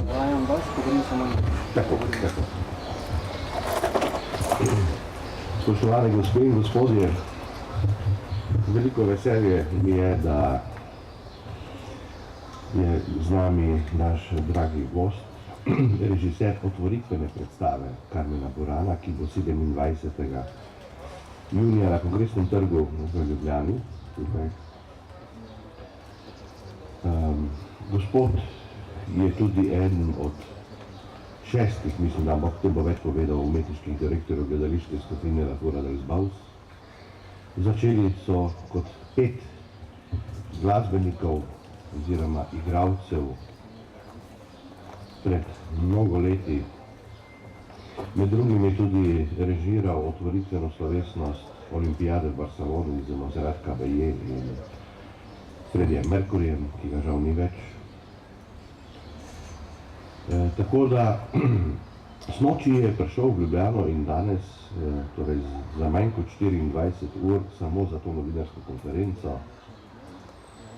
Vajam vas, govorim samo nekaj. Tako. Spoštovane gospe in gospodje, veliko veselje mi je, da je z nami naš dragi gost, režiser otvoritvene predstave Karmena Burana, ki bo 27. junija na Kongresnem trgu v Ljubljani. Gospod je tudi eden od 6, mislim, da bo več povedal, umetniških direktorjev gledališke skupine La Fura dels Baus. Začeli so kot 5 glasbenikov oziroma igralcev pred mnogo leti. Med drugim je tudi režiral otvoritveno slovesnost Olimpijade v Barceloni z Montserrat Caballé in Freddiem Mercuryjem, ki ga žal ni več. Tako da snoči je prišel v Ljubljano in danes, torej za manj kot 24 ur, samo za to novinarsko konferenco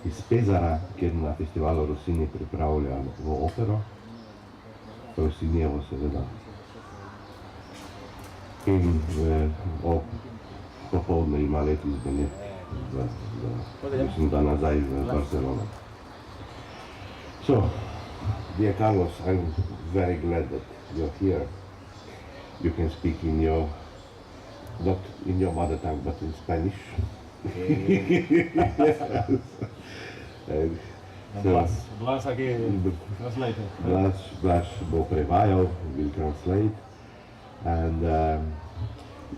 iz Pesara, kjer na festivalu Rossini pripravlja v opero, Rossinijevo seveda. In popoldne ima let iz Benetk, mislim, da nazaj v Barcelona. So, dear Carlos, I'm very glad that you're here. You can speak in your, not in your mother tongue, but in Spanish. Blas aquí translate. Blas bo prevajal, will translate. And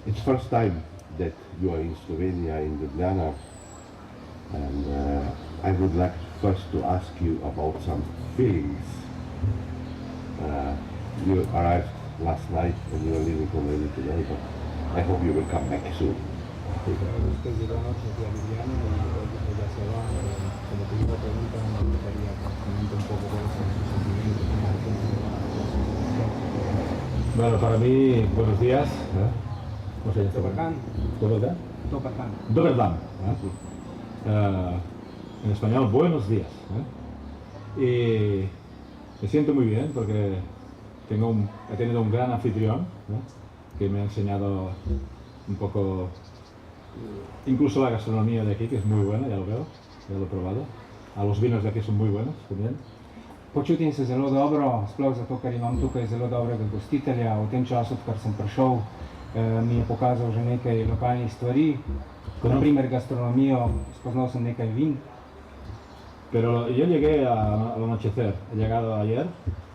it's first time that you are in Slovenia, in Ljubljana. And I would like first to ask you about some feelings. You arrived last night and you are leaving already today, but I hope you will come back soon. Bueno, para mí, buenos días. ¿Cómo se llama? Doberdan. ¿Doberdan? Doberdan. Doberdan. En español, buenos días. Y me siento muy bien porque he tenido un gran anfitrión que me ha enseñado un poco, incluso la gastronomía de aquí, que es muy buena, ya lo veo, ya lo he probado. Los vinos de aquí son muy buenos también. Počutim se zelo dobro, sploh zato, ker imam tukaj zelo dobrega gostitelja. V tem času, odkar sem prišel, mi je pokazal že nekaj lokalnih stvari, kot naprimer gastronomijo, spoznal sem nekaj vin. Pero yo llegué al anochecer, he llegado ayer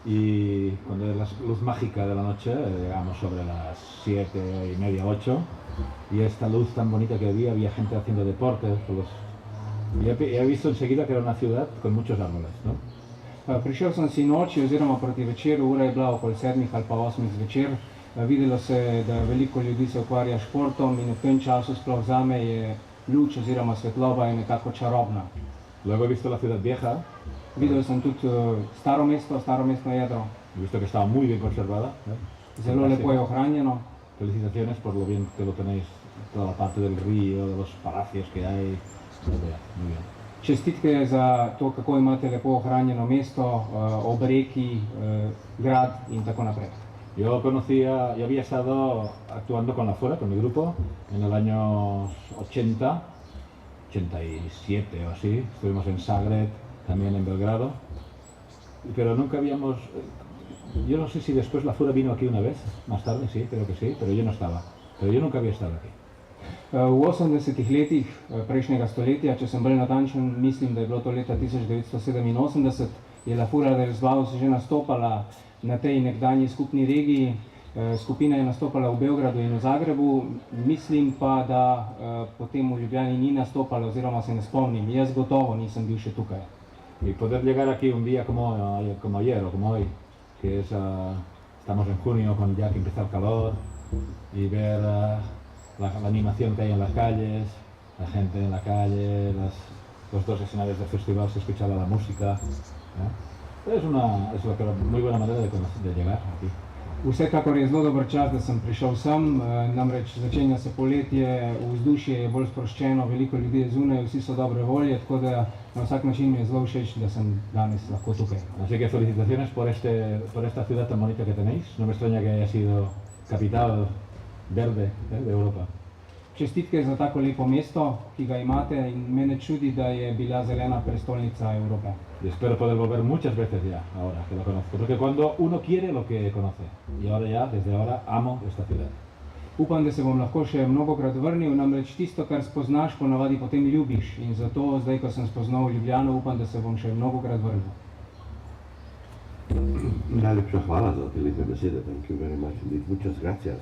y cuando es la luz mágica de la noche, llegamos sobre las 7:30, 8, y esta luz tan bonita que había gente haciendo deporte, y he visto enseguida que era una ciudad con muchos árboles, ¿no? Prišel sem si noči oziroma proti večeru, ura je bila okoli 7 ali pa 8 zvečer. Videlo se, da veliko ljudi se ukvarja športom in v tem času sploh zame je luč oziroma svetloba je nekako čarobna. Luego he visto la ciudad vieja. Videl sem tudi staro mestno jedro. He visto que estaba muy bien conservada. Zelo lepo je ohranjeno. Felicitaciones por lo bien que lo tenéis, toda la parte del río, de los palacios que hay. Muy bien. Čestitke za to, kako imate lepo ohranjeno mesto, ob reki, grad in tako naprej. Yo había estado actuando con La Fura, con mi grupo, en el año 80, 87 o así. Estuvimos en Zagreb, también en Belgrado, pero nunca habíamos... Yo no sé si después La Fura vino aquí una vez, más tarde, sí, creo que sí, pero yo no estaba. Pero yo nunca había estado aquí. V 80-ih letih prejšnjega stoletja, če sem bolj natančen, mislim, da je bilo to leta 1987, je La Fura dels Baus že nastopala na tej nekdanji skupni regiji. Skupina je nastopala v Beogradu in v Zagrebu, mislim pa, da potem v Ljubljani ni nastopala oziroma se ne spomnim. Jaz gotovo nisem bil še tukaj. Y poder llegar aquí un día como ayer o como hoy, que es, estamos en junio, cuando ya que empieza el calor, y ver la animación que hay en las calles, la gente en la calle, los dos escenarios del festival, se escuchaba la música. Es una muy buena manera de llegar aquí. Vsekakor je zelo dober čas, da sem prišel sem, namreč začenja se poletje, vzdušje je bolj sproščeno, veliko ljudi je zunaj, vsi so dobre volje, tako da na vsak način mi je zelo všeč, da sem danes lahko tukaj. Así que felicitaciones por esta ciudad tan bonita que tenéis. No me extraña que haya sido capital verde de Europa. Čestitke za tako lepo mesto, ki ga imate, in mene čudi, da je bila zelena prestolnica Evrope. Y espero poder volver muchas veces ya, ahora que lo conozco. Porque cuando uno quiere lo que conoce. Y ahora ya, desde ahora, amo esta ciudad. Upam, da se bom lahko še mnogokrat vrnil, namreč tisto, kar spoznaš, ponavadi potem ljubiš. In zato zdaj, ko sem spoznal Ljubljano, upam, da se bom še mnogokrat vrnil. Najlepša hvala za te lepe besede. Thank you very much indeed. Muchas gracias.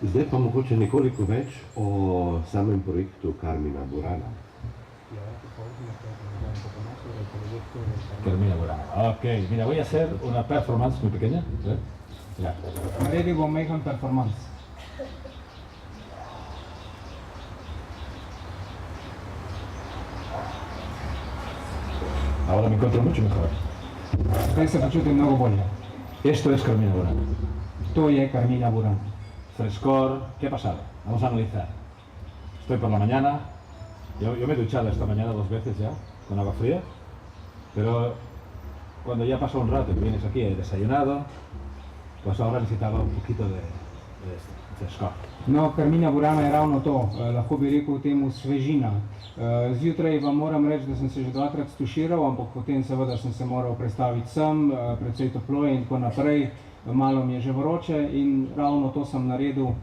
Zdaj pa mogoče nekoliko več o samem projektu Carmina Burana. Carmina Burana. Ok, mira, voy a hacer una performance muy pequeña. Ya. Naredil bom majhen performance. Ahora me encuentro mucho mejor. Zdaj se počutim mnogo bolje. Esto es Carmina Burana. To je Carmina Burana. Frescor, ¿qué ha pasado? Vamos a analizar. Estoy por la mañana, yo me he duchado esta mañana 2 veces ya, con agua fría, pero cuando ya pasa un rato que vienes aquí, he desayunado, pues ahora necesitaba un poquito de frescor. No, Carmina Burana je ravno to, lahko bi rekel temu svežina. Zjutraj vam moram reči, da sem se že 2-krat stuširal, ampak potem seveda sem se moral prestaviti sem, precej toplo in tako naprej. Malo mi je že vroče in ravno to sem naredil,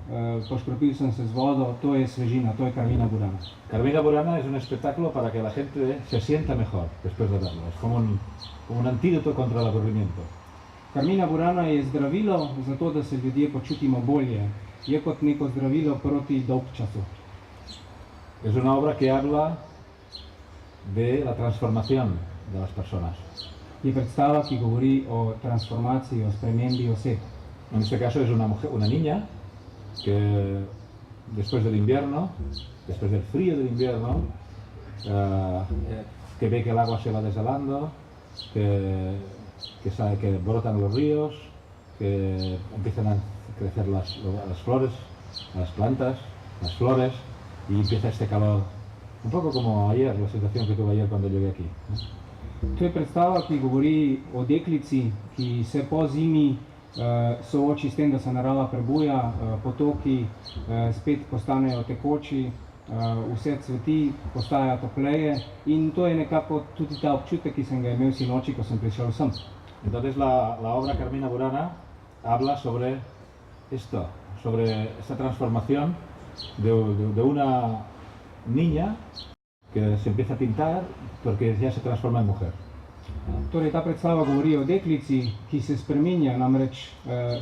poškropil sem se z vodo, to je svežina, to je Carmina Burana. Carmina Burana es un espectáculo para que la gente se sienta mejor después de verlo, es como un antídoto contra el aburrimiento. Carmina Burana je zdravilo za to, da se ljudje počutimo bolje, je kot neko zdravilo proti dolgčasu. Es una obra que habla de la transformación de las personas. Je predstava, ki govori o transformaciji, o spremembi oseb. En este caso es una niña que después del invierno, después del frío del invierno, que ve que el agua se va deshelando, que sabe que brotan los ríos, que empiezan a crecer las flores, las plantas, las flores, y empieza este calor, un poco como ayer, la situación que tuve ayer cuando llegué aquí. To je predstava, ki govori o deklici, ki se po zimi sooči s tem, da se narava prebuja, potoki spet postanejo tekoči, vse cveti, postaja topleje in to je nekako tudi ta občutek, ki sem ga imel sinoči, ko sem prišel sem. Entonces la obra Carmina Burana habla sobre esto, sobre esta transformación de una niña que se empieza a pintar porque ya se transforma en mujer. Torej, ta predstava govori o deklici, ki se spreminja, namreč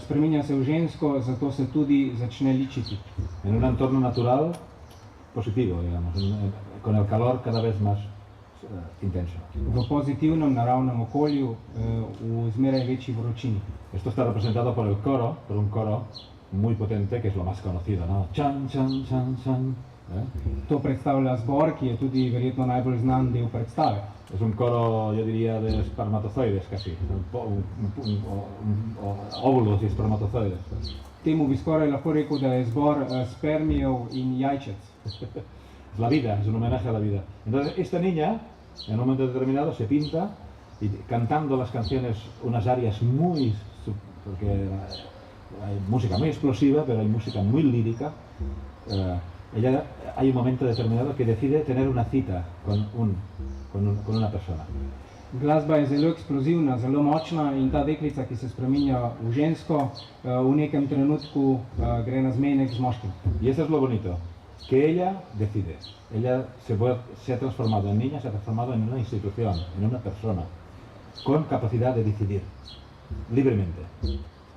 spreminja se v žensko, zato se tudi začne ličiti. En un entorno natural positivo, digamos, con el calor cada vez más intenso. V pozitivnem naravnem okolju, v zmeraj večji vročini. Esto está representado por el coro, por un coro muy potente, que es lo más conocido, ¿no? Chan, chan, chan, chan. To predstavlja zbor, ki je tudi verjetno najbolj znan del predstave. Es un coro, yo diría, de espermatozoides casi, óvulos y espermatozoides. Temu bi skoraj lahko rekel, da je zbor spermijev in jajčec. Es la vida, es un homenaje a la vida. Entonces, esta niña, en un momento determinado, se pinta y cantando las canciones, unas arias muy... porque hay música muy explosiva, pero hay música muy lírica. Ella, hay un momento determinado que decide tener una cita con una persona. Glasba je zelo eksplozivna, zelo močna in ta deklica, ki se spreminja v žensko, v nekem trenutku gre na zmenek z moškim. Y eso es lo bonito, que ella decide. Ella se ha transformado en niña, se ha transformado en una institución, en una persona, con capacidad de decidir, libremente.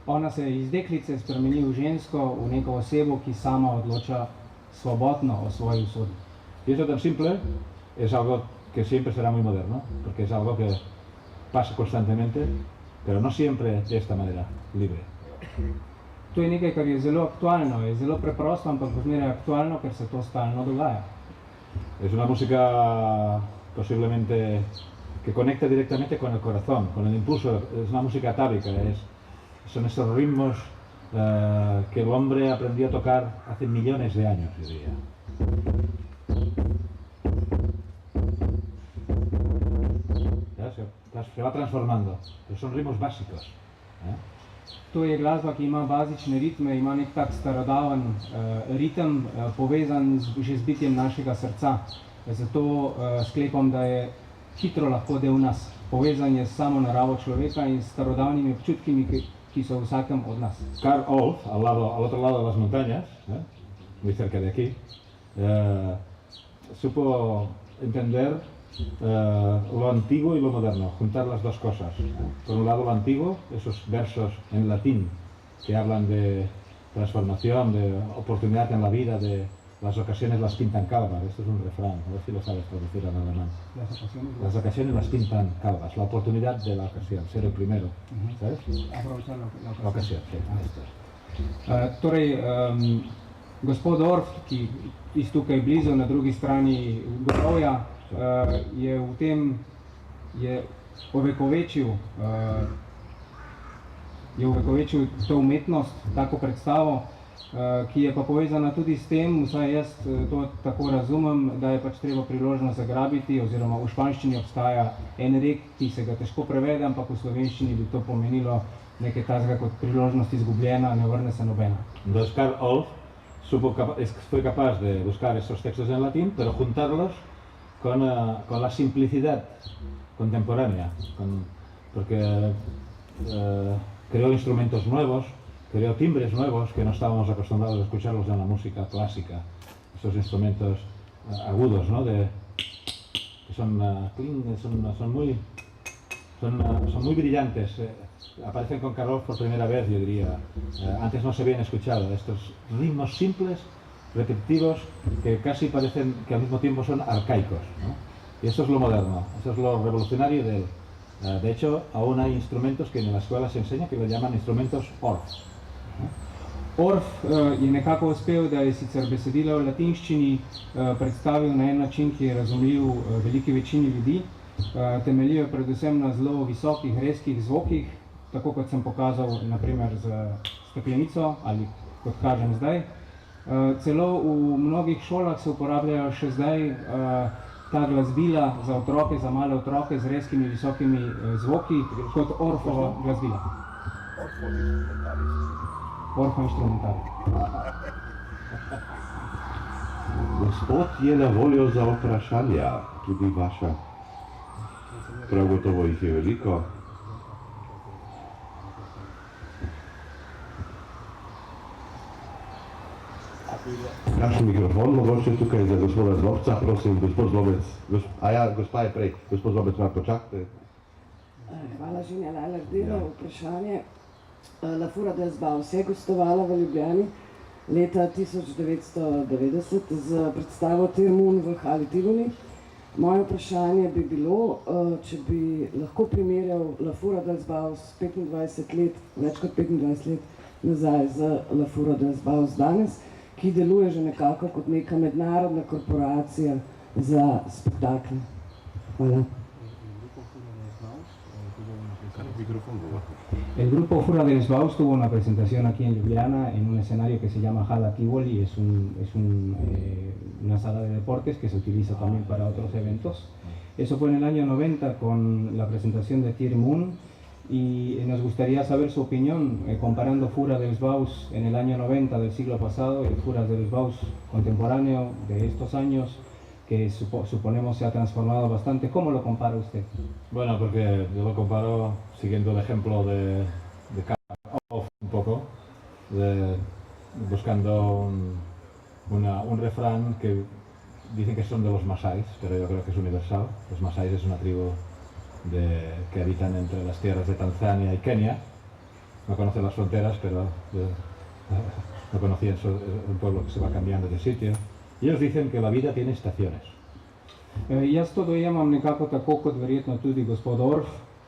Ona se iz deklice spremeni v žensko, v neko osebo, ki sama odloča svobodno o svoji usodi. Y eso tan simple es algo que siempre será muy moderno, porque es algo que pasa constantemente, pero no siempre de esta manera, libre. To je nekaj, kar je zelo aktualno, je zelo preprosto, ampak zmeraj aktualno, ker se to stalno dogaja. Es una música posiblemente que conecta directamente con el corazón, con el impulso. Es una música atávica, son esos ritmos que el hombre aprendió a tocar hace millones de años, yo diría. Ya, se va transformando, pero son ritmos básicos. To je glasba, ki ima bazične ritme, ima nek tak starodaven ritem, povezan že z bitjem našega srca. Zato sklepam, da je hitro lahko del nas. Povezan je s samo naravo človeka in s starodavnimi občutki, ki so v vsakem od nas. Carl Orff, al otro lado de las montañas, muy cerca de aquí, supo entender lo antiguo y lo moderno, juntar las dos cosas. Por un lado lo antiguo, esos versos en latín que hablan de transformación, de oportunidad en la vida, de las ocasiones las pintan calvas. Esto es un refrán, a ver si lo sabes traducir al alemán. Las ocasiones las pintan calvas, la oportunidad de la ocasión, ser el primero, ¿sabes? Aprovechar La ocasión, sí. Torej, gospod Orff, ki je tukaj blizu, na drugi strani gorovja, je v tem ovekovečil to umetnost, tako predstavo, ki je pa povezana tudi s tem, vsaj jaz to tako razumem, da je pač treba priložnost zagrabiti, oziroma v španščini obstaja en rek, ki se ga težko prevede, ampak v slovenščini bi to pomenilo nekaj takega kot priložnost izgubljena, ne vrne se nobena. Entonces Carl Orff fue capaz de buscar esos textos en latín, pero juntarlos con la simplicidad contemporánea, porque creó instrumentos nuevos, creó timbres nuevos que no estábamos acostumbrados a escucharlos en la música clásica, esos instrumentos agudos, ¿no? Que son muy brillantes, aparecen con Carl Orff por primera vez, yo diría. Antes no se habían escuchado estos ritmos simples, repetitivos, que casi parecen que al mismo tiempo son arcaicos, ¿no? Y eso es lo moderno, eso es lo revolucionario de él. De hecho, aún hay instrumentos que en la escuela se enseña que lo llaman instrumentos Orff. Orff je nekako uspel, da je sicer besedilo v latinščini predstavil na en način, ki je razumljiv veliki večini ljudi. Temeljijo predvsem na zelo visokih, rezkih zvokih, tako kot sem pokazal naprimer z steklenico ali kot kažem zdaj. Celo v mnogih šolah se uporabljajo še zdaj ta glasbila za otroke, za male otroke z rezkimi visokimi zvoki kot Orffova glasbila. Orffov instrumental. Gospod je na voljo za vprašanja, tudi vaša. Prav gotovo jih je veliko. Kakšen mikrofon mogoče tukaj za gospoda Zlobca, prosim, gospod Zlobec. Gospa je prej, gospod Zlobec, malo počakajte. Hvala, Ženja Lajlar-Delo. Vprašanje. La Fura dels Baus je gostovala v Ljubljani leta 1990 z predstavo Termun v Hali Tivoli. Moje vprašanje bi bilo, če bi lahko primerjal La Fura dels Baus 25 let, več kot 25 let nazaj z La Fura dels Baus danes, ki deluje že nekako kot neka mednarodna korporacija za spektakle. Hvala. El grupo Fura dels Baus tuvo una presentación aquí en Ljubljana en un escenario que se llama Hala Tivoli, es una sala de deportes que se utiliza también para otros eventos. Eso fue en el año 90 con la presentación de Termun y nos gustaría saber su opinión comparando Fura dels Baus en el año 90 del siglo pasado y el Fura dels Baus contemporáneo de estos años, que suponemos se ha transformado bastante. ¿Cómo lo compara usted? Bueno, porque yo lo comparo siguiendo el ejemplo de Carl Orff un poco, buscando un refrán que dicen que son de los masáis, pero yo creo que es universal. Los masáis es una tribu que habitan entre las tierras de Tanzania y Kenia. No conocen las fronteras, pero no conocían un pueblo que se va cambiando de sitio. Y ellos dicen que la vida tiene estaciones. Jaz to dojemam nekako tako kot verjetno tudi gospod Orff.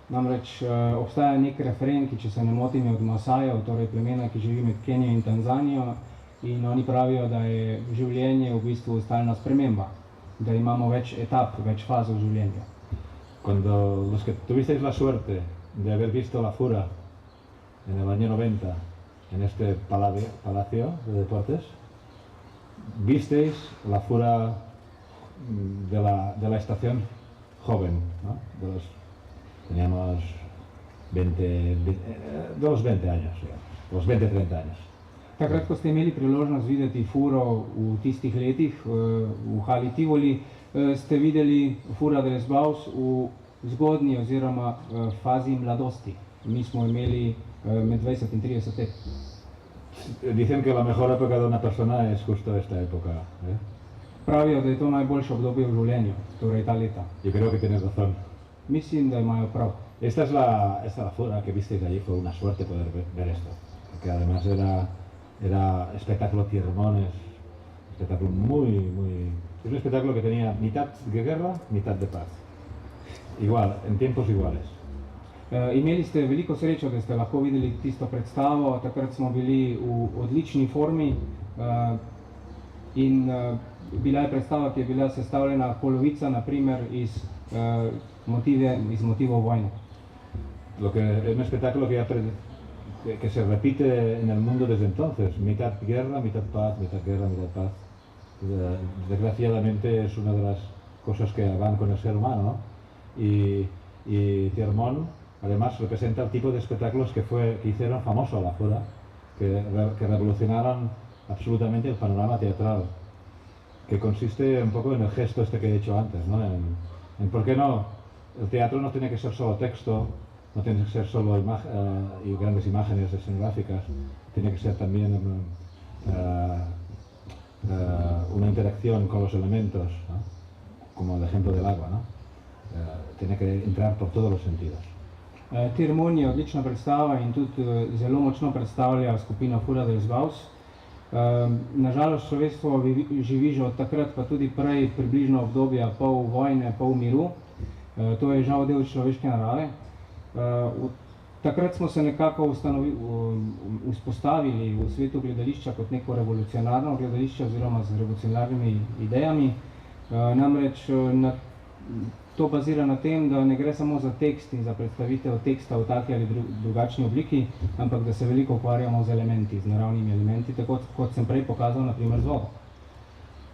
Namreč obstaja nek refren, ki če se ne motim je od Masajev, torej plemena, ki živi med Kenijo in Tanzanijo, in oni pravijo, da je življenje v bistvu stalna sprememba, da imamo več etap, več faz v življenju. cuando los que tuvisteis la suerte de haber visto la Fura en el año 90 en este palacio de deportes, visteis la Fura de la estación joven, ¿no? Teníamos 20 años, los 20-30 años. Takrat, ko ste imeli priložnost videti furo v tistih letih v hali Tivoli, ste videli Fura de Lesbaus v zgodnji oziroma fazi mladosti. Mi smo imeli med 20 in 30 let. Dicen que la mejor época de una persona es justo esta época. Pravijo, da je to najboljše obdobje v življenju, torej ta leta. Yo creo que tienes razón. Mislim, da imajo prav. Esta es la Fura que visteis allí, fue una suerte poder ver esto, porque además era espectáculo Tiermones, espectáculo es un espectáculo que tenía mitad de guerra, mitad de paz, igual, en tiempos iguales. Imeli ste veliko srečo, da ste lahko videli tisto predstavo, takrat smo bili v odlični formi in bila je predstava, ki je bila sestavljena polovica, naprimer, iz motivov vojne. Es un espectáculo que se repite en el mundo desde entonces, mitad guerra, mitad paz, mitad guerra, mitad paz. Desgraciadamente es una de las cosas que van con el ser humano, ¿no? Y Tiermón además representa el tipo de espectáculos que hicieron famoso a la Fura, que revolucionaron absolutamente el panorama teatral, que consiste un poco en el gesto este que he dicho antes, ¿no? En por qué no, el teatro no tiene que ser solo texto, no tiene que ser solo y grandes imágenes escenográficas, tiene que ser también una interacción con los elementos, ¿no? Como el ejemplo del agua, ¿no? Tiene que entrar por todos los sentidos. Tiermon je odlična predstava in tudi zelo močno predstavlja skupino Fura de Lesbaus. Nažalost, človeštvo živi že od takrat, pa tudi prej, približno obdobja pol vojne, pol miru. To je žal del človeške narave. Takrat smo se nekako vzpostavili v svetu gledališča kot neko revolucionarno gledališče oziroma z revolucionarnimi idejami. Namreč to bazira na tem, da ne gre samo za tekst in za predstavitev teksta v taki ali drugačni obliki, ampak da se veliko ukvarjamo z elementi, z naravnimi elementi, tako kot sem prej pokazal, na primer z vodo.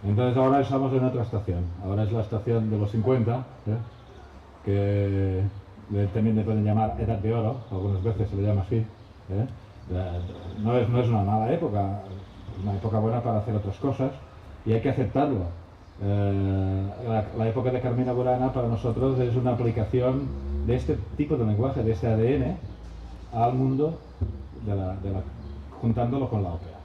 Entonces ahora estamos en otra estación, ahora es la estación de los 50, que también le pueden llamar Edad de Oro, algunas veces se le llama así. No es una mala época, es una época buena para hacer otras cosas y hay que aceptarlo. La época de Carmina Burana para nosotros es una aplicación de este tipo de lenguaje, de este ADN, al mundo, juntándolo con la ópera.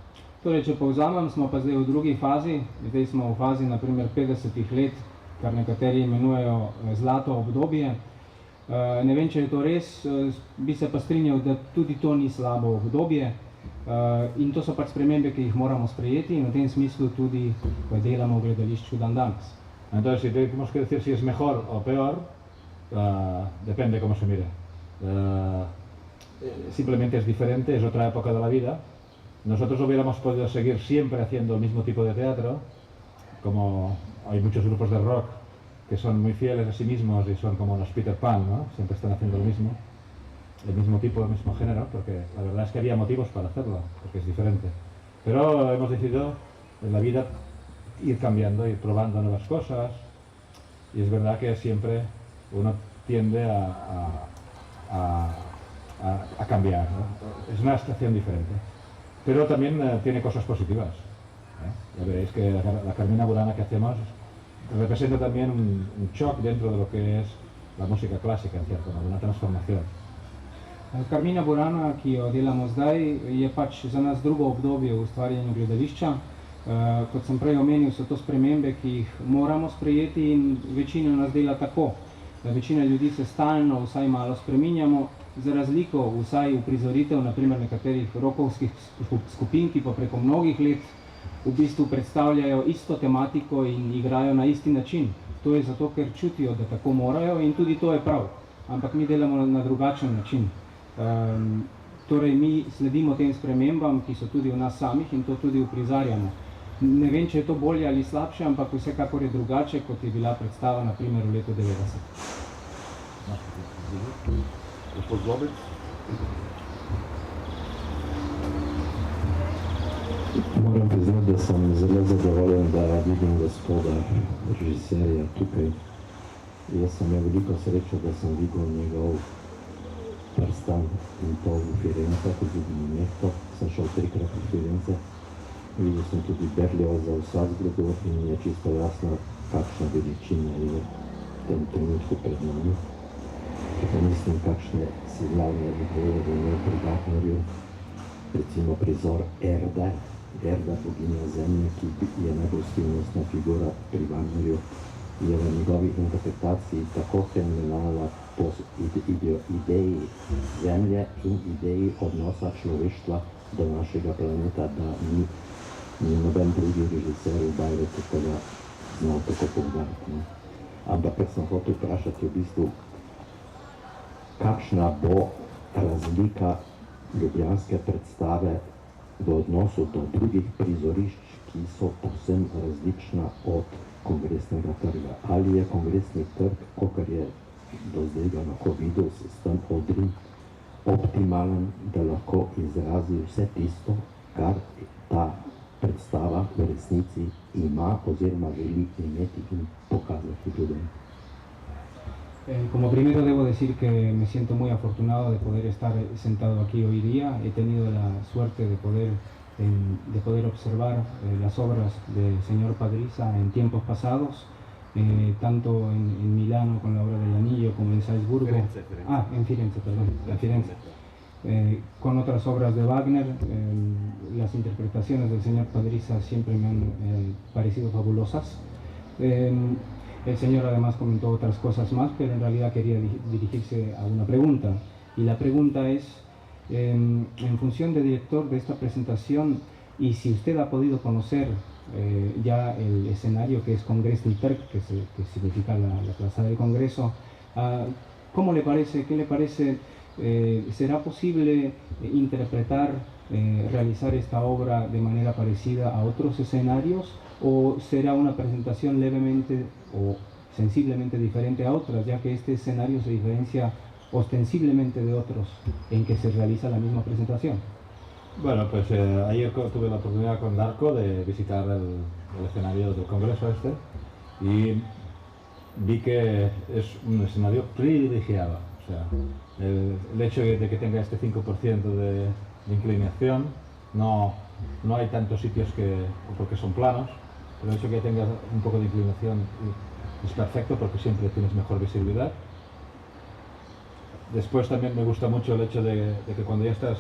Torej, če povzamem, smo pa zdaj v drugi fazi, zdaj smo v fazi naprimer 50 let, kar nekateri imenujejo zlato obdobje. Ne vem, če je to res, bi se pa strinjal, da tudi to ni slabo obdobje in to so pač spremembe, ki jih moramo sprejeti in v tem smislu tudi delamo v gledališču dan danes. Entonces, si tenemos que decir si es mejor o peor, depende cómo se mire. Simplemente es diferente, es otra época de la vida. Nosotros hubiéramos podido seguir siempre haciendo el mismo tipo de teatro, como hay muchos grupos de rock que son muy fieles a sí mismos y son como los Peter Pan, ¿no? Siempre están haciendo el mismo tipo, el mismo género, porque la verdad es que había motivos para hacerlo, porque es diferente. Pero hemos decidido en la vida ir cambiando, ir probando nuevas cosas, y es verdad que siempre uno tiende a cambiar, ¿no? Es una estación diferente, pero también tiene cosas positivas. Ya veréis que la Carmina Burana que hacemos representa también un shock dentro de lo que es la música clásica, en cierto modo, una transformación. Carmina Burana, ki jo delamo zdaj, je pač za nas drugo obdobje v ustvarjanju gledališča. Kot sem prej omenil, so to spremembe, ki jih moramo sprejeti in večina nas dela tako. Večina ljudi se stalno vsaj malo spreminjamo, za razliko vsaj uprizoritev, naprimer nekaterih rokovskih skupin, ki pa preko mnogih let v bistvu predstavljajo isto tematiko in igrajo na isti način. To je zato, ker čutijo, da tako morajo in tudi to je prav. Ampak mi delamo na drugačen način. Torej, mi sledimo tem spremembam, ki so tudi v nas samih in to tudi uprizarjamo. Ne vem, če je to bolje ali slabše, ampak vsekakor je drugače, kot je bila predstava, naprimer, v letu 90. Gospod Zobec. Moram priznati, da sem zelo zadovoljen, da vidim gospoda režiserja tukaj. Jaz sem imel veliko srečo, da sem videl njegov prstan in to v Firencah, tudi v Mesto. Sem šel 3-krat v Firence. Videl sem tudi Berlioza v Salzburgu in je čisto jasno, kakšna veličina je v tem trenutku pred nami. Tako mislim, kakšne siglavne ideje je imel pri Wagnerju. Recimo prizor Erda, boginja zemlje, ki je najbolj skrivnostna figura pri Wagnerju, je v njegovi interpretaciji tako fenomenalna po ideji zemlje in ideji odnosa človeštva do našega planeta, da ni noben drugi režiser v Bajretu tega znal tako poudariti. Ampak kar sem hotel vprašati v bistvu, kakšna bo razlika ljubljanske predstave v odnosu do drugih prizorišč, ki so povsem različna od Kongresnega trga. Ali je Kongresni trg, kakor je do zdaj ga lahko videl s tem odrim, optimalen, da lahko izrazi vse tisto, kar ta predstava v resnici ima oziroma želi imeti in pokazati ljudem. Como primero debo decir que me siento muy afortunado de poder estar sentado aquí hoy día. He tenido la suerte de poder observar las obras del señor Padriza en tiempos pasados, tanto en Milano con la obra del Anillo como en Salzburgo. En Firenze, perdón, en Firenze. Con otras obras de Wagner. Las interpretaciones del señor Padriza siempre me han parecido fabulosas. El señor además comentó otras cosas más, pero en realidad quería dirigirse a una pregunta. Y la pregunta es, en función de director de esta presentación, y si usted ha podido conocer ya el escenario que es Kongresni Trg, que significa la plaza del Congreso, ¿cómo le parece, qué le parece, será posible interpretar, realizar esta obra de manera parecida a otros escenarios? ¿O será una presentación levemente o sensiblemente diferente a otras, ya que este escenario se diferencia ostensiblemente de otros en que se realiza la misma presentación? Bueno, pues ayer tuve la oportunidad con Darko de visitar el escenario del Congreso y vi que es un escenario privilegiado. O sea, el hecho de que tenga este 5% de inclinación, no hay tantos sitios porque son planos, pero el hecho de que tengas un poco de inclinación es perfecto porque siempre tienes mejor visibilidad. Después también me gusta mucho el hecho de que cuando ya estás,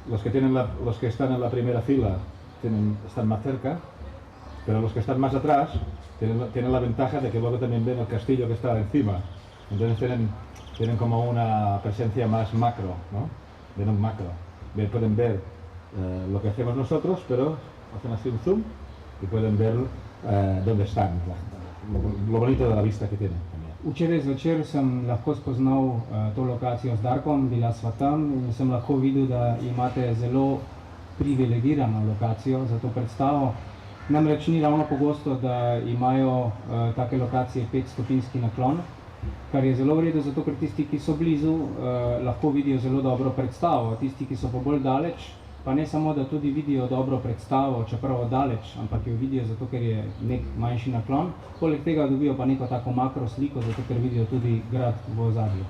los que están en la primera fila están más cerca, pero los que están más atrás tienen la ventaja de que luego también ven el castillo que está encima. Entonces tienen como una presencia más macro, ¿no? Ven un macro. Pueden ver lo que hacemos nosotros, pero hacen así un zoom y pueden ver dónde están, lo bonito de la vista que tienen. Včeraj zvečer sem lahko spoznal to lokacijo z Darkom, bila sva tam in sem lahko videl, da imate zelo privilegirano lokacijo za to predstavo. Namreč ni ravno pogosto, da imajo take lokacije 5-stopinjski naklon, kar je zelo v redu, zato ker tisti, ki so blizu, lahko vidijo zelo dobro predstavo. Tisti, ki so pa bolj daleč, pa ne samo, da tudi vidijo dobro predstavo, čeprav daleč, ampak jo vidijo zato, ker je nek manjši naklon. Poleg tega dobijo pa neko tako makro sliko, zato ker vidijo tudi grad v ozadju.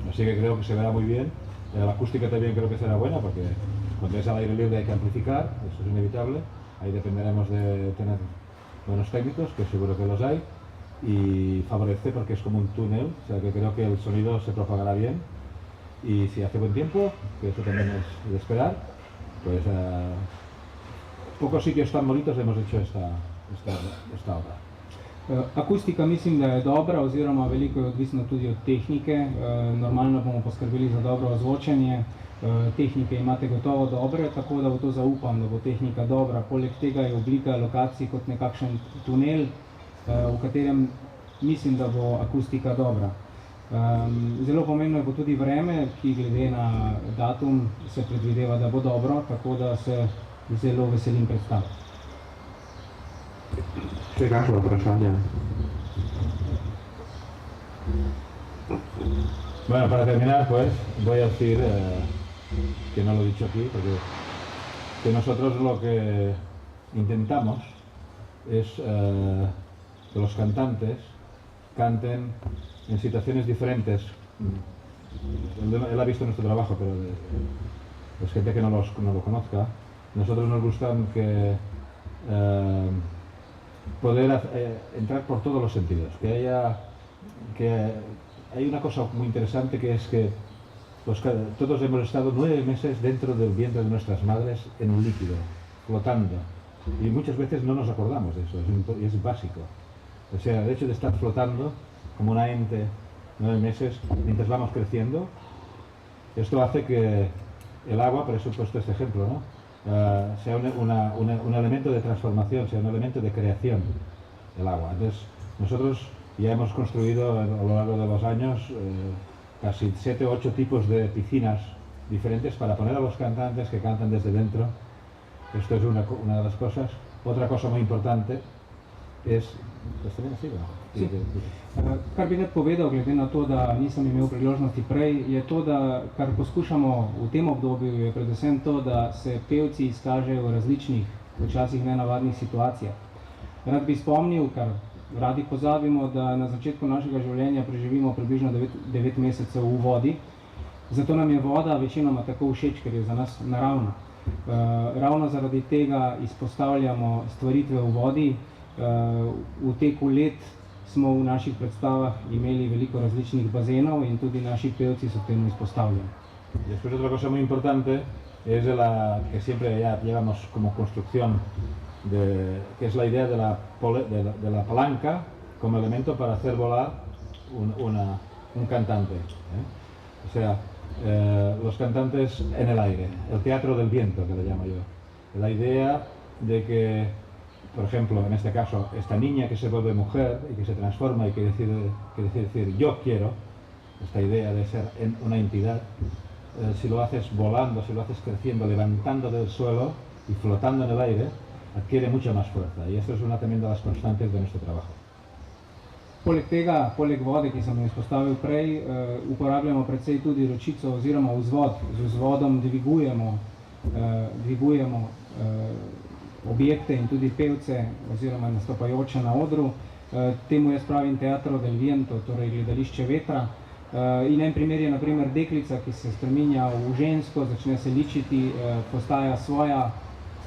Así que creo que se verá muy bien. La acústica también creo que será buena, porque cuando es al aire libre hay que amplificar, eso es inevitable. Ahí dependeremos de tener buenos técnicos, que seguro que los hay, y favorece porque es como un túnel, o sea que creo que el sonido se propagará bien. Y si hace buen tiempo, que eso también es de esperar, pues pocos sitios tan bonitos hemos hecho esta obra. Akustika mislim, da je dobra, oziroma veliko je odvisno tudi od tehnike. Normalno bomo poskrbeli za dobro ozvočenje. Tehnike imate gotovo dobre, tako da v to zaupam, da bo tehnika dobra. Poleg tega je oblika lokacij kot nekakšen tunel, v katerem mislim, da bo akustika dobra. Zelo pomembno je bo tudi vreme, ki glede na datum se predvideva, da bo dobro, tako da se zelo veselim predstaviti. Še kakšno vprašanje? Bueno, para terminar, pues voy a decir, que no lo he dicho aquí, porque que nosotros lo que intentamos es que los cantantes canten en situaciones diferentes. Él ha visto nuestro trabajo, pero es gente que no lo conozca. Nosotros nos gusta que poder entrar por todos los sentidos, que hay una cosa muy interesante, que es que todos hemos estado 9 meses dentro del vientre de nuestras madres en un líquido, flotando, y muchas veces no nos acordamos de eso, es básico. O sea, el hecho de estar flotando como una ente 9 meses mientras vamos creciendo, esto hace que el agua, por eso he puesto este ejemplo, ¿no? Sea un elemento de transformación, sea un elemento de creación, el agua. Entonces, nosotros ya hemos construido a lo largo de los años casi 7 o 8 tipos de piscinas diferentes para poner a los cantantes que cantan desde dentro. Esto es una de las cosas. Otra cosa muy importante es... Sí. Kar bi rad povedal, glede na to, da nisem imel priložnosti prej, je to, da kar poskušamo v tem obdobju, je predvsem to, da se pevci izkažejo v različnih, včasih nenavadnih situacijah. Rad bi spomnil, kar radi pozabimo, da na začetku našega življenja preživimo približno 9 mesecev v vodi. Zato nam je voda večinoma tako všeč, ker je za nas naravna. Ravno zaradi tega izpostavljamo stvaritve v vodi. V teku let smo v naših predstavah imeli veliko različnih bazenov in tudi naši pevci so temu izpostavljeni. Después otra cosa muy importante es que siempre ya llevamos como construcción, que es la idea de la palanca como elemento para hacer volar un cantante. O sea, los cantantes en el aire, el teatro del viento, que le llamo yo. La idea de que, por ejemplo, en este caso, esta niña que se vuelve mujer y que se transforma y que decide decir yo quiero, esta idea de ser una entidad, si lo haces volando, si lo haces creciendo, levantando del suelo y flotando en el aire, adquiere mucha más fuerza. Y esto es una también de las constantes de nuestro trabajo. Poleg tega, poleg vode, ki sem jo izpostavil prej, uporabljamo predvsej tudi ročico oziroma vzvod. Z vzvodom dvigujemo objekte in tudi pevce oziroma nastopajoče na odru. Temu jaz pravim teatro del viento, torej gledališče vetra. In en primer je naprimer deklica, ki se spreminja v žensko, začne se ličiti,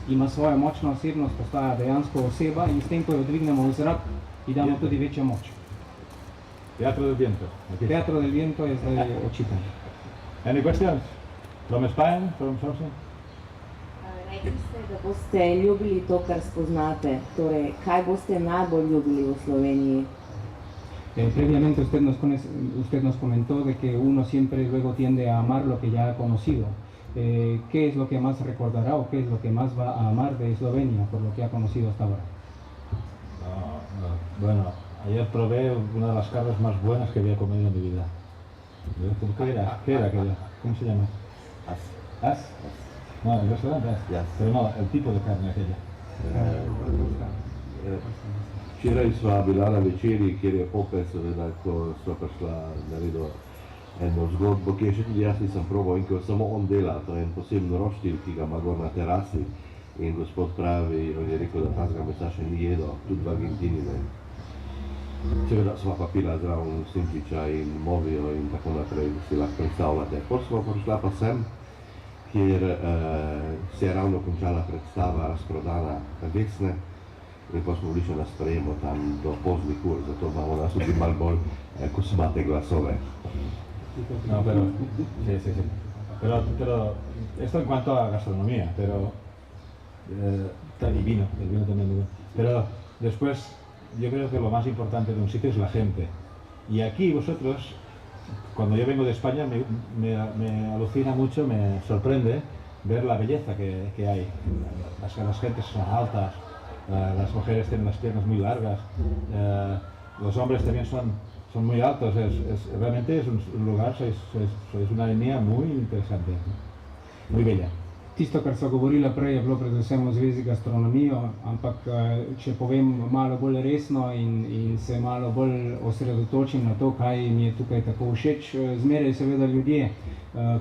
ima svojo močno osebnost, postaja dejansko oseba in s tem, ko jo dvignemo v zrak, ji damo tudi večjo moč. Teatro del viento. Aquí. Teatro del viento je zdaj očitan. Any questions? From Spain? From something? Rekli ste, da boste ljubili to, kar spoznate. Torej, kaj boste najbolj ljubili v Sloveniji? Previamente usted nos comentó de que uno siempre luego tiende a amar lo que ya ha conocido. ¿Qué es lo que más recordará o qué es lo que más va a amar de Eslovenia por lo que ha conocido hasta ahora? Bueno, ayer probé una de las carnes más buenas que había comido en mi vida. ¿Qué era aquella? ¿Cómo se llama? ¿As? No, el restaurante es. Pero no, el tipo de carne aquella. Včeraj sva bila na večerji, kjer je Pope, seveda, ko sva prišla naredila eno zgodbo, ki je še tudi jaz nisem probal in ko samo on dela, to je en poseben roštilj, ki ga ima gor na terasi in gospod pravi, on je rekel, da tazga mesa še ni jedel, tudi v Argentini ne. Seveda sva pa pila zraven Simčiča in Movijo in tako naprej, si lahko predstavljate. Potem sva prišla pa sem, kjer se je ravno končala predstava razprodana Vesne in pa smo bili še na sprejemu tam do poznih ur, zato imamo nas tudi malo bolj kosmate glasove. No, pero, sí. Pero esto en cuanto a gastronomía, pero y vino, el vino también muy bueno. Pero después, yo creo que lo más importante de un sitio es la gente. Y aquí vosotros, cuando yo vengo de España, me alucina mucho, me sorprende ver la belleza que hay. Las gentes son altas, las mujeres tienen las piernas muy largas, los hombres también son muy altos, realmente es un lugar, sois una etnia muy interesante, muy bella. Tisto, kar sva govorila prej, je bilo predvsem v zvezi z gastronomijo, ampak če povem malo bolj resno in se malo bolj osredotočim na to, kaj mi je tukaj tako všeč, zmeraj seveda ljudje.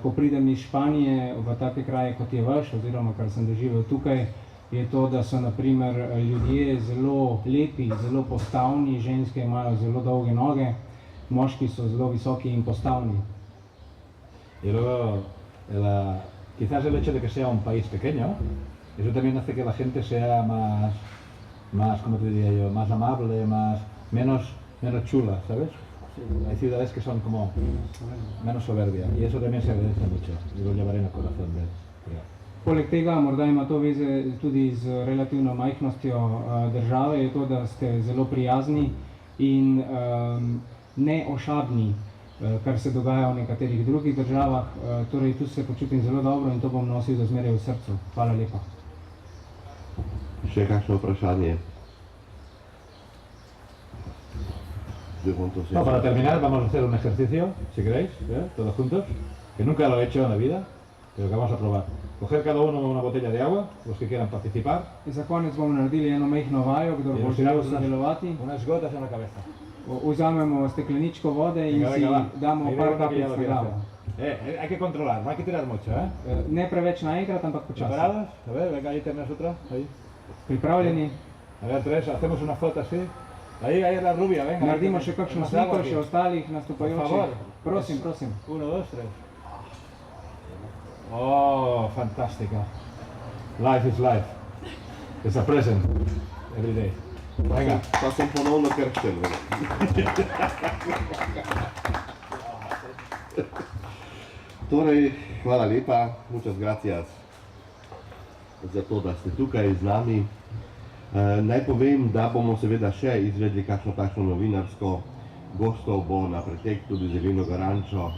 Ko pridem iz Španije v take kraje, kot je vaš, oziroma kar sem doživel tukaj, je to, da so na primer ljudje zelo lepi, zelo postavni, ženske imajo zelo dolge noge, moški so zelo visoki in postavni. Y luego, quizás el hecho de que sea un país pequeño, eso también hace que la gente sea más, ¿cómo te diría yo?, más amable, menos chula, ¿sabes? Hay ciudades que son como menos soberbia y eso también se agradece mucho y lo llevaré en el corazón de él. Poleg tega, morda ima to veze tudi z relativno majhnostjo države, je to, da ste zelo prijazni in neošabni, kar se dogaja v nekaterih drugih državah. Torej, tu se počutim zelo dobro in to bom nosil do zmeraj v srcu. Hvala lepa. Še kakšno vprašanje? No, para terminar, vamos a hacer un ejercicio, si queréis, todos juntos, que nunca lo he hecho en la vida, pero que vamos a probar. Coger cada uno una botella de agua, los que quieran participar. Za konec bomo naredili eno majhno vajo, kdor bo želel sodelovati. Unas gotas en la cabeza. Vzamemo stekleničko vode in si damo par kapljic na glavo. Hay que controlar, no hay que tirar mucho, Ne preveč naenkrat, ampak počasi. ¿Preparados? A ver, venga, ahí tenés otra. Ahí. Pripravljeni? A ver, tres, hacemos una foto así. Ahí es la rubia, venga. Naredimo še kakšno sliko, še ostalih nastopajočih. Prosim, prosim. 1, 2, 3. Oh, fantástico. Life is life. It's a present. Every day. Venga. Pa sem ponovno kršten. Torej, hvala lepa, muchas gracias za to, da ste tukaj z nami. Naj povem, da bomo seveda še izvedli kakšno takšno novinarsko. Gostov bo na pretek tudi Zeleno Garančo.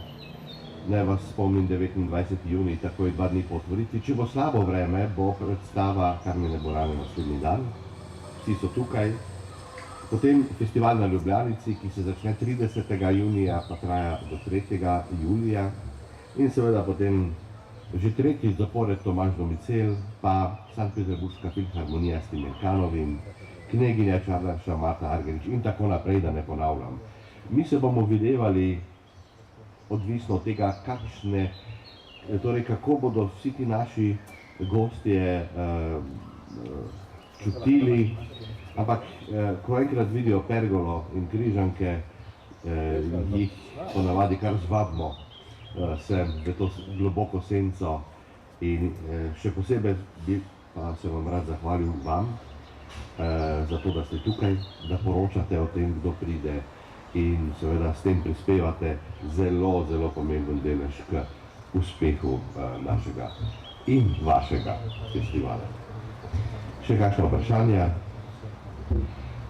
Naj vas spomnim, 29. junij, takoj 2 dni po otvoritvi. Če bo slabo vreme, bo predstava Karmine Burane naslednji dan. Vsi so tukaj. Potem festival na Ljubljanici, ki se začne 30. junija, pa traja do 3. julija. In seveda potem že tretjič zapored Tomaž Domicel, pa Sankt-Peterburška filharmonija s Timirkanovim, kneginja Čardaša Marta Argerič in tako naprej, da ne ponavljam. Mi se bomo videvali odvisno od tega, kako bodo vsi ti naši gostje čutili, ampak ko enkrat vidijo pergolo in križanke, jih ponavadi kar zvabimo sem v to globoko senco in še posebej bi pa se vam rad zahvalil vam za to, da ste tukaj, da poročate o tem, kdo pride in seveda s tem prispevate zelo, zelo pomemben delež k uspehu našega in vašega festivala. Še kakšno vprašanje?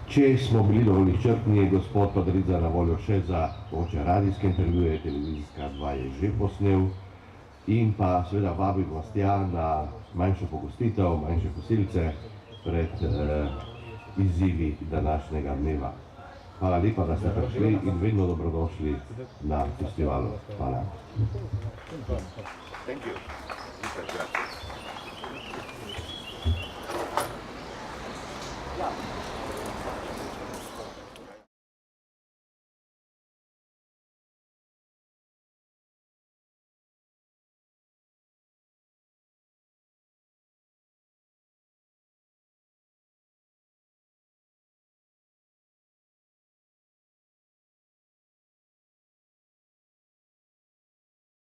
Če smo bili dovolj izčrpni, gospod Padarica na voljo še za radijske intervjuje, televizijska 2 je že posnel in pa seveda vabim vas tja na manjšo pogostitev, manjše kosilce pred izzivi današnjega dneva. Hvala lepa, da ste prišli in vedno dobrodošli na festivalu. Hvala. Thank you.